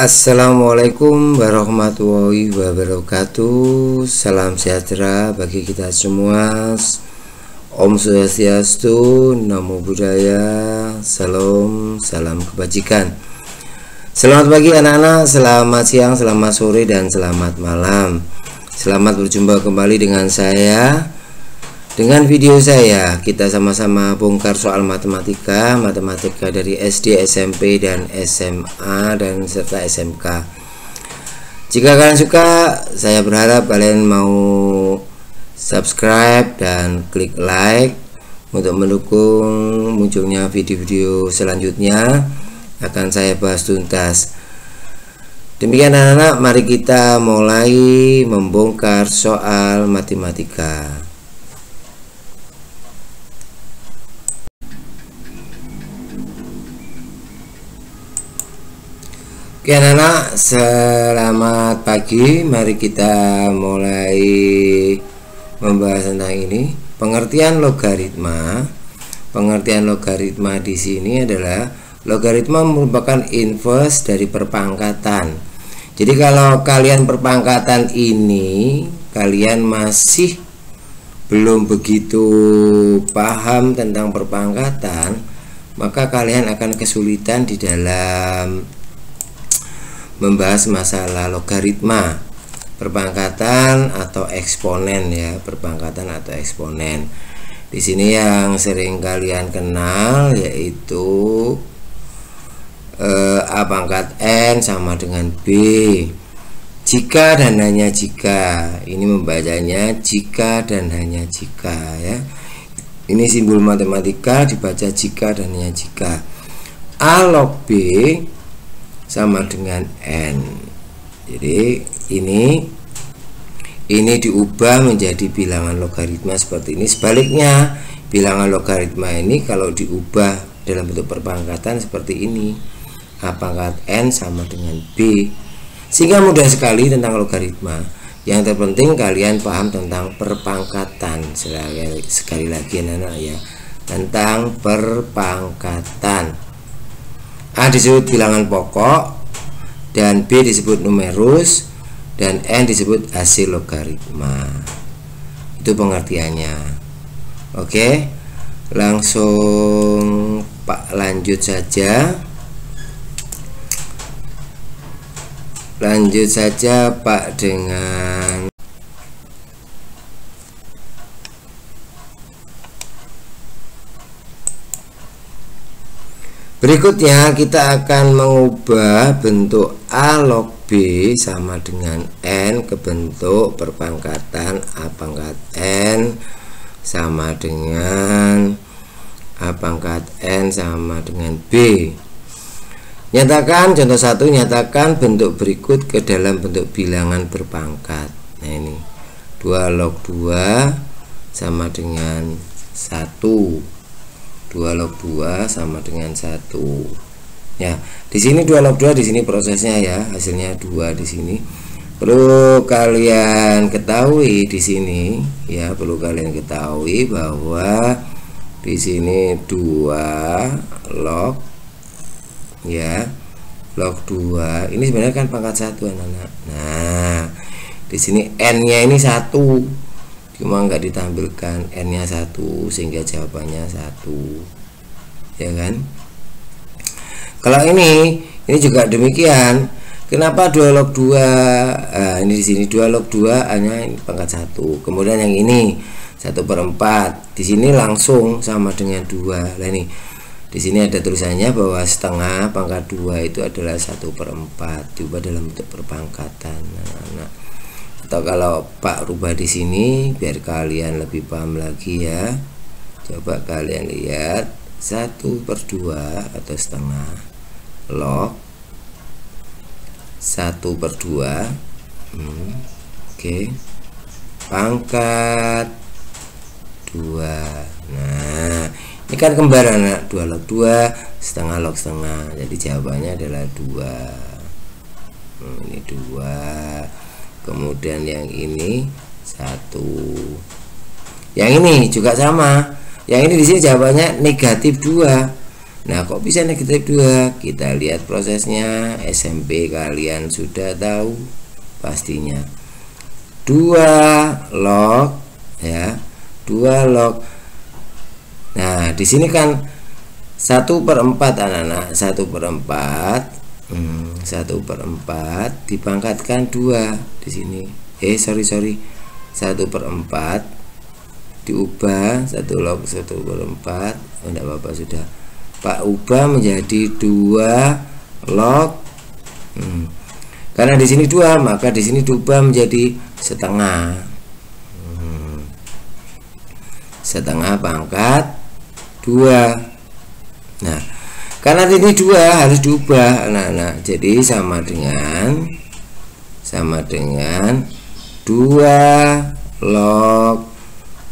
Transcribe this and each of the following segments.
Assalamualaikum warahmatullahi wabarakatuh. Salam sejahtera bagi kita semua. Om Swastiastu, Namo Buddhaya, salam kebajikan. Selamat pagi anak-anak, selamat siang, selamat sore, dan selamat malam. Selamat berjumpa kembali dengan saya, dengan video saya. Kita sama-sama bongkar soal matematika dari SD, SMP, dan SMA, dan serta SMK. Jika kalian suka, saya berharap kalian mau subscribe dan klik like untuk mendukung munculnya video-video selanjutnya akan saya bahas tuntas. Demikian anak-anak, mari kita mulai membongkar soal matematika. Oke anak-anak, selamat pagi. Mari kita mulai membahas tentang ini. Pengertian logaritma. Pengertian logaritma di sini adalah logaritma merupakan inverse dari perpangkatan. Jadi kalau kalian perpangkatan ini kalian masih belum begitu paham tentang perpangkatan, maka kalian akan kesulitan di dalam membahas masalah logaritma, perpangkatan atau eksponen ya, perpangkatan atau eksponen. Di sini yang sering kalian kenal yaitu A pangkat N sama dengan B. Jika dan hanya jika, ini membacanya jika dan hanya jika ya. Ini simbol matematika dibaca jika dan hanya jika. A log B sama dengan N. Jadi ini diubah menjadi bilangan logaritma seperti ini. Sebaliknya, bilangan logaritma ini kalau diubah dalam bentuk perpangkatan seperti ini, A pangkat N sama dengan B. Sehingga mudah sekali tentang logaritma. Yang terpenting kalian paham tentang perpangkatan. Sekali lagi anak-anak ya, tentang perpangkatan. A disebut bilangan pokok, dan B disebut numerus, dan N disebut hasil logaritma. Itu pengertiannya. Oke, langsung Pak lanjut saja. Lanjut saja Pak dengan berikutnya. Kita akan mengubah bentuk A log B sama dengan N ke bentuk perpangkatan A pangkat N sama dengan A pangkat N sama dengan B. Nyatakan contoh 1, nyatakan bentuk berikut ke dalam bentuk bilangan berpangkat. Nah ini 2 log 2 sama dengan 1. 2 log 2 sama dengan 1. Ya, di sini 2 log 2, di sini prosesnya ya, hasilnya 2 di sini. Perlu kalian ketahui di sini ya, perlu kalian ketahui bahwa di sini 2 log ya, log 2 ini sebenarnya kan pangkat 1 anak-anak. Nah, di sini N-nya ini 1. Cuma nggak ditampilkan N-nya 1 sehingga jawabannya 1. Ya kan? Kalau ini juga demikian. Kenapa 2 log 2? Ini di sini 2 log 2 hanya ini pangkat 1. Kemudian yang ini 1/4. Di sini langsung sama dengan 2. Nah ini di sini ada tulisannya bahwa setengah pangkat 2 itu adalah 1/4. Diubah dalam bentuk perpangkatan. Nah, atau kalau Pak rubah di sini biar kalian lebih paham lagi ya. Coba kalian lihat 1/2 atau setengah log 1/2 oke, pangkat 2. Nah ini kan kembar anak, 2 log 2 setengah log setengah. Jadi jawabannya adalah 2. Ini 2. Kemudian yang ini 1. Yang ini juga sama. Yang ini di sini jawabannya negatif 2. Nah, kok bisa negatif 2? Kita lihat prosesnya. SMP kalian sudah tahu pastinya. 2 log ya, 2 log. Nah, di sini kan 1/4 anak-anak, 1/4 1/4 dipangkatkan 2 di sini. Sorry 1/4 diubah 1 log 1/4. Enggak apa-apa, sudah Pak ubah menjadi 2 log. Karena di sini 2, maka di sini diubah menjadi setengah. Setengah pangkat 2. Nah, karena ini 2 harus diubah anak-anak. Jadi sama dengan 2 log.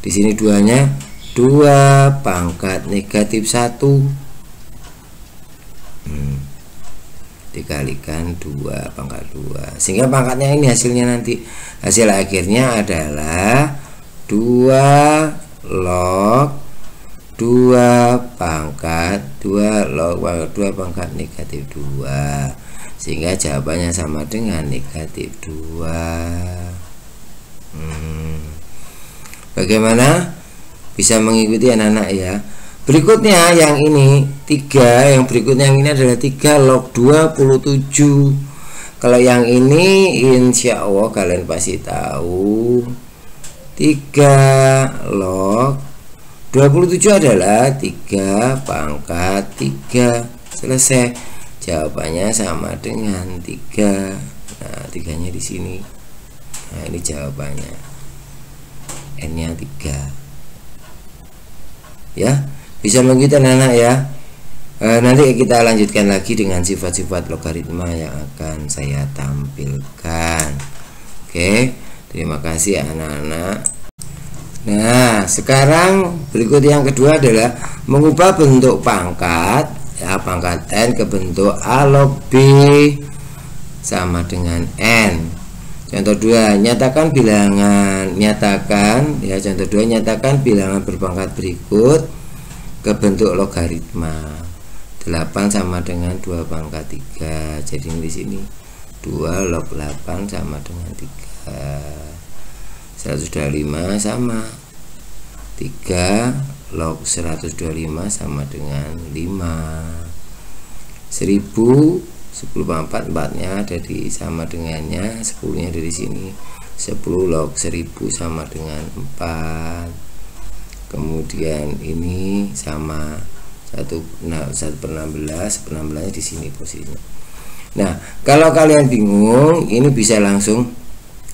Di sini 2-nya 2 pangkat negatif 1 dikalikan 2 pangkat 2, sehingga pangkatnya ini hasilnya nanti, hasil akhirnya adalah 2 log 2 pangkat 2 log 2 pangkat negatif 2, sehingga jawabannya sama dengan negatif 2. Bagaimana? Bisa mengikuti anak-anak ya. Berikutnya yang ini 3, yang berikutnya yang ini adalah 3 log 27. Kalau yang ini insya Allah kalian pasti tahu 3 log 27 adalah 3 pangkat 3. Selesai. Jawabannya sama dengan 3. Nah, 3-nya di sini. Nah, ini jawabannya. N-nya 3. Ya. Bisa begitu anak-anak ya. Nanti kita lanjutkan lagi dengan sifat-sifat logaritma yang akan saya tampilkan. Oke, terima kasih anak-anak. Nah, sekarang berikut yang kedua adalah mengubah bentuk pangkat ya, pangkat n ke bentuk a log b sama dengan n. Contoh 2, nyatakan bilangan, contoh 2, nyatakan bilangan berpangkat berikut ke bentuk logaritma. 8 sama dengan 2 pangkat 3. Jadi di sini 2 log 8 sama dengan 3. 125 sama 3 log 125 sama dengan 5. 1000 10/4, 4-nya ada di sama dengannya, 10-nya ada di sini. 10 log 1000 sama dengan 4. Kemudian ini sama 1/16 di sini posisinya. Nah, kalau kalian bingung, ini bisa langsung,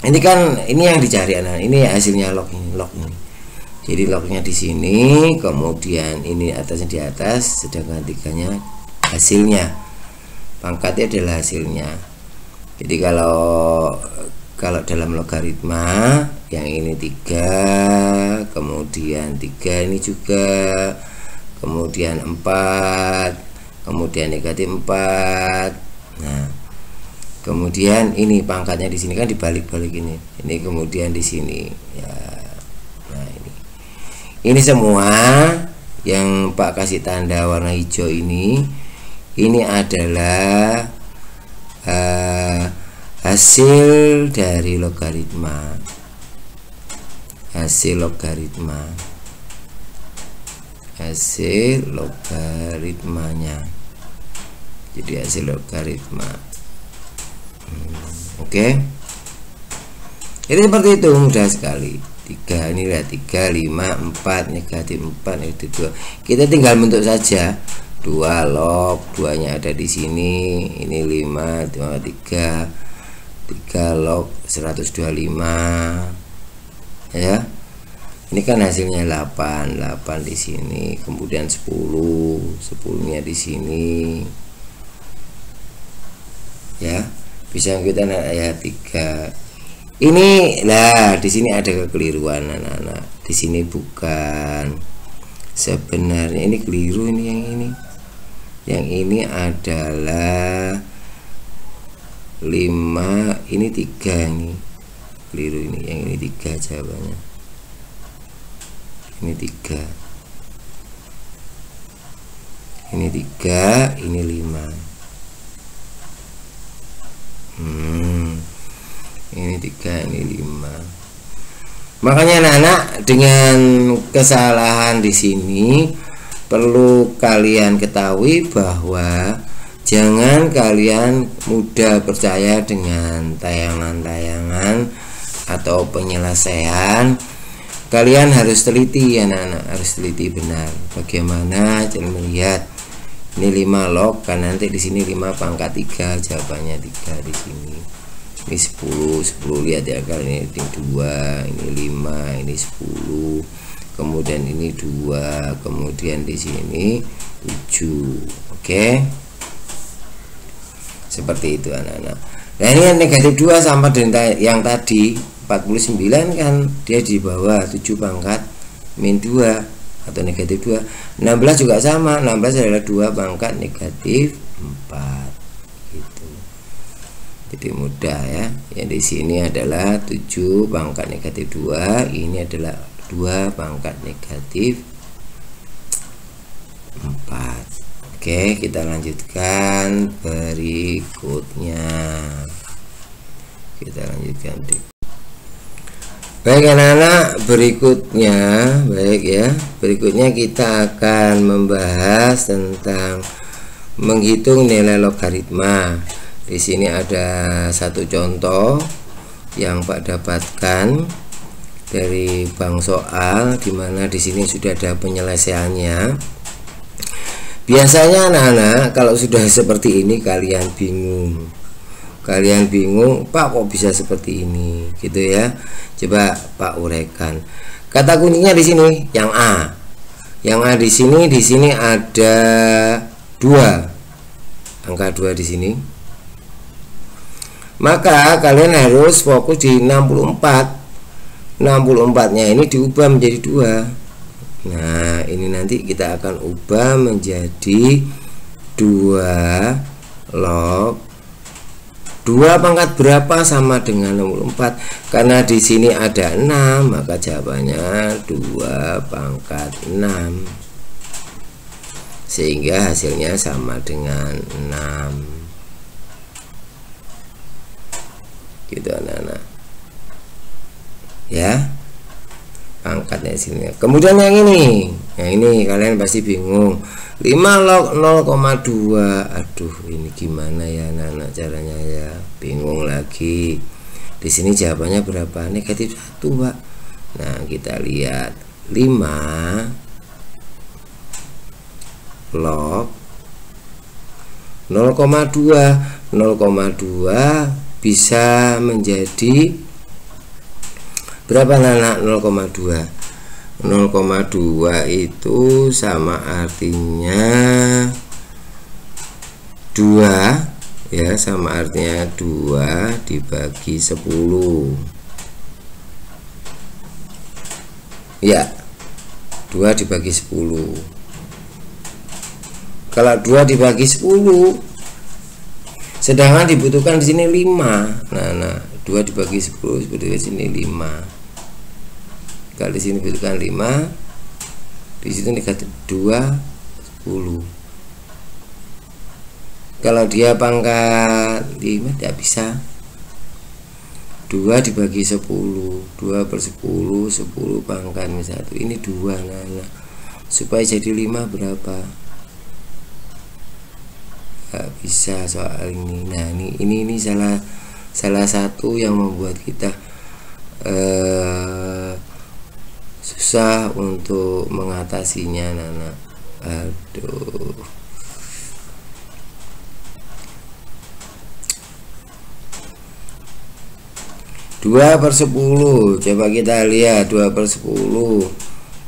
ini kan ini yang dicari anak, ini hasilnya log ini. Jadi lognya di sini, kemudian ini atasnya di atas, sedangkan 3-nya hasilnya, pangkatnya adalah hasilnya. Jadi kalau dalam logaritma yang ini 3, kemudian 3 ini juga, kemudian 4, kemudian negatif 4. Nah, kemudian ini pangkatnya di sini kan dibalik-balik ini kemudian di sini ya. Nah, ini semua yang Pak kasih tanda warna hijau ini adalah hasil dari logaritma, hasil logaritmanya. Jadi hasil logaritma. Oke. Jadi seperti itu, mudah sekali. 3 ini lihat 3, 5, 4, negatif 4, negatif 2. Kita tinggal bentuk saja. 2 log, 2-nya ada di sini. Ini 5, 3 log 125. Ya. Ini kan hasilnya 8 di sini, kemudian 10-nya di sini. Ya, bisa kita ya 3. Ini lah di sini ada kekeliruan anak-anak. Di sini bukan. Sebenarnya ini keliru, ini yang ini. Yang ini adalah 5, ini 3 ini. Keliru ini, yang ini 3 jawabannya. Ini 3. ini 3, ini 5. Ini 3, ini 5. Makanya anak-anak, dengan kesalahan di sini perlu kalian ketahui bahwa jangan kalian mudah percaya dengan tayangan-tayangan atau penyelesaian. Kalian harus teliti, anak-anak, harus teliti benar. Bagaimana cara melihat ini 5 log, kan nanti di sini 5 pangkat 3, jawabannya 3 di sini. Ini 10 lihat ya, kali ini 2, ini 5, ini 10. Kemudian ini 2, kemudian di sini 7. Oke. Seperti itu anak-anak. Nah, ini yang negatif 2 sama dengan yang tadi 49 kan, dia di bawah 7 pangkat min 2 atau negatif 2. 16 juga sama, 16 adalah 2 pangkat negatif 4 gitu. Jadi mudah ya. Yang di sini adalah 7 pangkat negatif 2, ini adalah 2 pangkat negatif 4. Oke, kita lanjutkan berikutnya. Kita lanjutkan. Baik anak-anak, berikutnya, baik ya. Berikutnya kita akan membahas tentang menghitung nilai logaritma. Di sini ada satu contoh yang Pak dapatkan dari bank soal, dimana di sini sudah ada penyelesaiannya. Biasanya anak-anak kalau sudah seperti ini kalian bingung. Kalian bingung, Pak kok bisa seperti ini, gitu ya. Coba Pak uraikan. Kata kuncinya di sini yang A. Yang A di sini ada 2. Angka 2 di sini. Maka kalian harus fokus di 64. 64-nya ini diubah menjadi 2. Nah, ini nanti kita akan ubah menjadi 2 log 2 pangkat berapa sama dengan 64. Karena di sini ada 6, maka jawabannya 2 pangkat 6. Sehingga hasilnya sama dengan 6. Gitu anak-anak. Ya. Pangkatnya sini. Kemudian yang ini. Yang ini kalian pasti bingung. 5 log 0,2. Aduh, ini gimana ya anak-anak caranya ya? Bingung lagi. Di sini jawabannya berapa? Negatif 1, Pak. Nah, kita lihat 5 log 0,2. 0,2 bisa menjadi berapa anak? 0,2. 0,2 itu sama artinya 2 ya, sama artinya 2 dibagi 10 ya, 2 dibagi 10. Kalau 2 dibagi 10, sedangkan dibutuhkan di sini 5. Nah 2 dibagi 10 seperti di sini 5. Kalau di sini butuhkan 5, di situ negatif 2, 10. Kalau dia pangkat 5 tidak bisa. 2 dibagi 10, 2 per 10, 10 pangkat 1. Ini 2. Nah, supaya jadi 5 berapa? Gak bisa soal ini. Nah, ini salah satu yang membuat kita susah untuk mengatasinya, Nana. Aduh. Dua per 10. Coba kita lihat 2 per 10.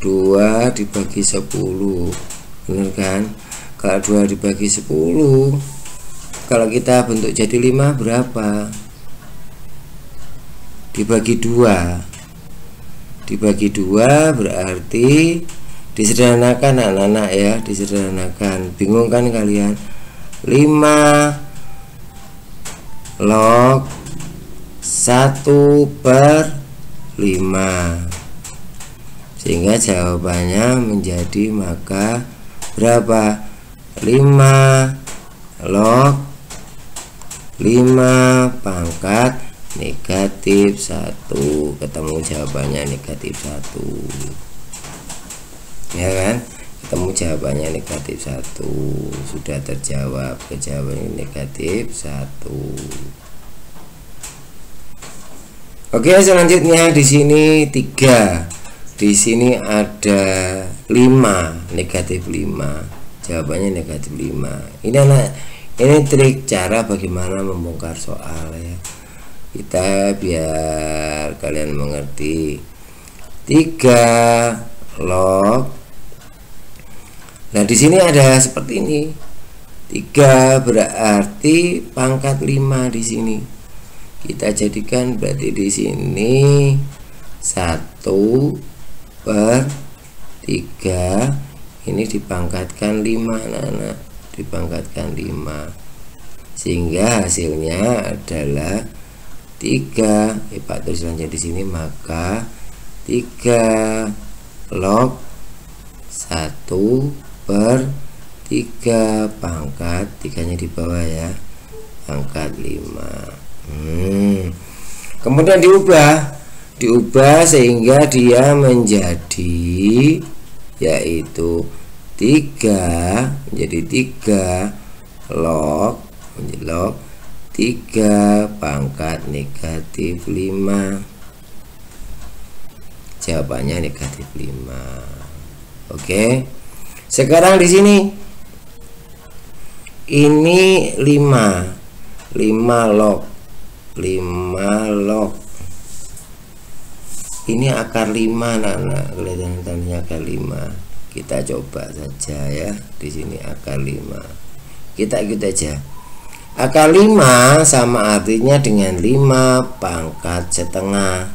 2 dibagi 10. Benar kan? Kalau 2 dibagi 10, kalau kita bentuk jadi 5 berapa? Dibagi 2. Dibagi 2 berarti disederhanakan anak-anak ya, disederhanakan. Bingung kan kalian? 5 log 1 per 5, sehingga jawabannya menjadi maka berapa? 5 log 5 pangkat negatif 1. Ketemu jawabannya negatif 1 ya kan, ketemu jawabannya negatif 1. Sudah terjawab, jawabannya negatif 1. Oke, selanjutnya di sini 3, di sini ada 5, negatif 5, jawabannya negatif 5. Ini trik cara bagaimana membongkar soal ya, kita biar kalian mengerti. 3 log, nah di sini ada seperti ini, 3 berarti pangkat 5 di sini. Kita jadikan berarti di sini 1/3 ini dipangkatkan 5 anak-anak, dipangkatkan 5 sehingga hasilnya adalah 3. Pak tulisannya di sini, maka 3 log 1/3 pangkat 3-nya di bawah ya, pangkat 5. Kemudian diubah sehingga dia menjadi yaitu 3 menjadi 3 log 3 pangkat negatif 5. Jawabannya negatif 5. Oke. Sekarang di sini ini 5 log 5 log ini akar 5 anak-anak, kelihatan tandanya akar 5. Kita coba saja ya, di sini akar 5. Kita ikut aja. Akar 5 sama artinya dengan 5 pangkat setengah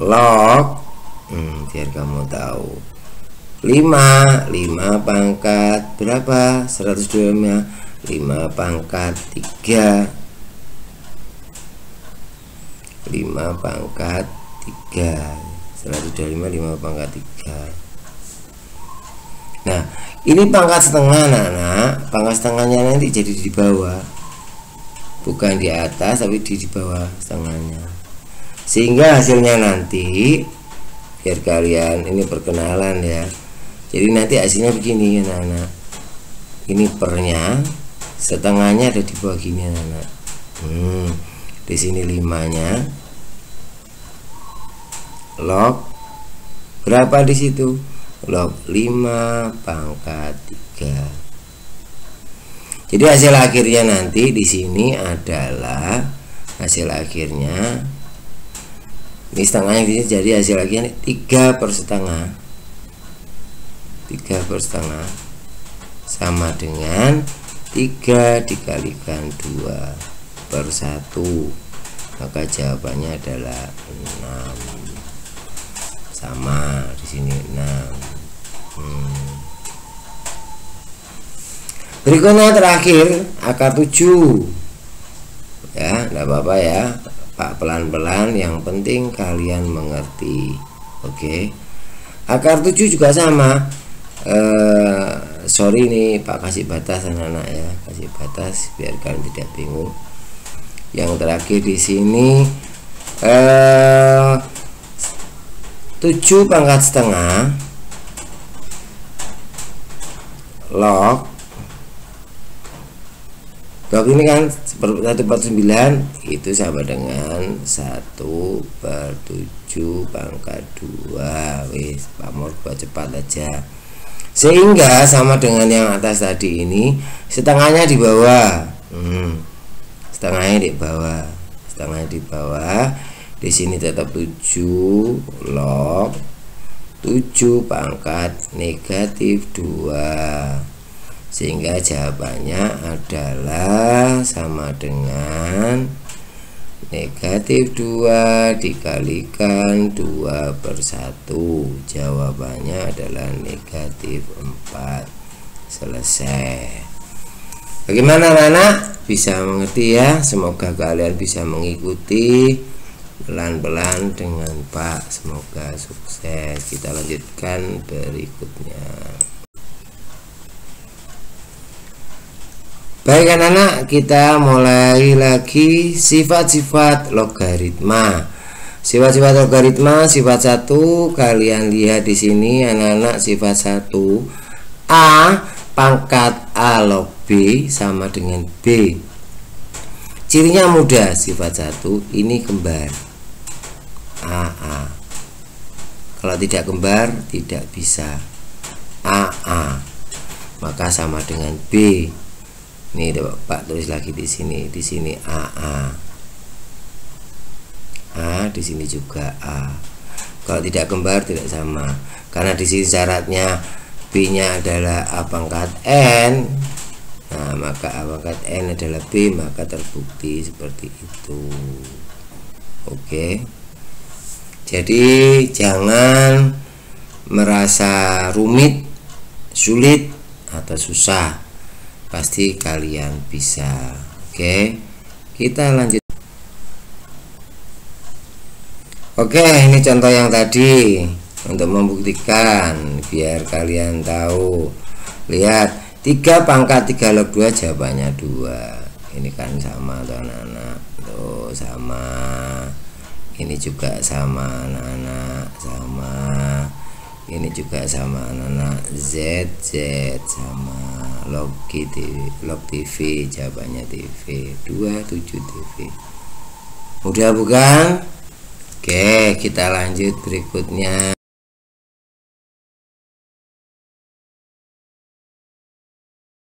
log biar kamu tahu 5 pangkat berapa, 125, 5 pangkat 3, 5 pangkat 3, 125, 5 pangkat 3. Nah ini pangkat setengah anak-anak, pangkat setengahnya nanti jadi di bawah, bukan di atas tapi di bawah setengahnya, sehingga hasilnya nanti biar kalian ini perkenalan ya. Jadi nanti hasilnya begini anak-anak, ini pernya, setengahnya ada di bawah gini anak-anak. Di sini 5-nya log berapa di situ, log 5 pangkat 3. Jadi hasil akhirnya nanti di sini adalah hasil akhirnya ini setengahnya di sini, jadi hasil akhirnya 3/setengah. 3/setengah sama dengan 3 dikalikan 2/1, maka jawabannya adalah 6. Sama di sini 6. Berikutnya terakhir akar 7 ya, enggak apa-apa ya Pak, pelan-pelan, yang penting kalian mengerti. Oke. Akar 7 juga sama. Sorry nih Pak, kasih batas anak-anak ya, kasih batas biar kalian tidak bingung. Yang terakhir di sini 7 pangkat setengah log ini kan 1/9 itu sama dengan 1/7 pangkat 2. Wis Pak Mor buat cepat aja, sehingga sama dengan yang atas tadi. Ini setengahnya di bawah, setengahnya di bawah, setengahnya di bawah. Di sini tetap 7 log 7 pangkat negatif 2, sehingga jawabannya adalah sama dengan negatif 2 dikalikan 2/1. Jawabannya adalah negatif 4. Selesai. Bagaimana anak-anak? Bisa mengerti ya? Semoga kalian bisa mengikuti pelan-pelan dengan Pak. Semoga sukses. Kita lanjutkan berikutnya. Baik anak-anak, kita mulai lagi sifat-sifat logaritma. Sifat-sifat logaritma, sifat 1 kalian lihat di sini anak-anak. Sifat 1, A pangkat A log B sama dengan B. Cirinya mudah. Sifat 1 ini kembar, AA. Kalau tidak kembar tidak bisa AA, maka sama dengan B. Ini Pak tulis lagi di sini. Di sini AA, A di sini juga A. Kalau tidak kembar tidak sama, karena di sini syaratnya B-nya adalah A pangkat N. Nah, maka A pangkat N adalah B, maka terbukti seperti itu. Oke. Jadi jangan merasa rumit, sulit atau susah. Pasti kalian bisa. Oke, kita lanjut. Oke, ini contoh yang tadi untuk membuktikan biar kalian tahu. Lihat, 3 pangkat 3 log 2 jawabannya 2. Ini kan sama tuh anak-anak. Tuh sama. Ini juga sama anak-anak, sama. Ini juga sama anak-anak. Z sama. Log TV jawabannya TV. 27 TV. Mudah bukan? Oke, kita lanjut berikutnya.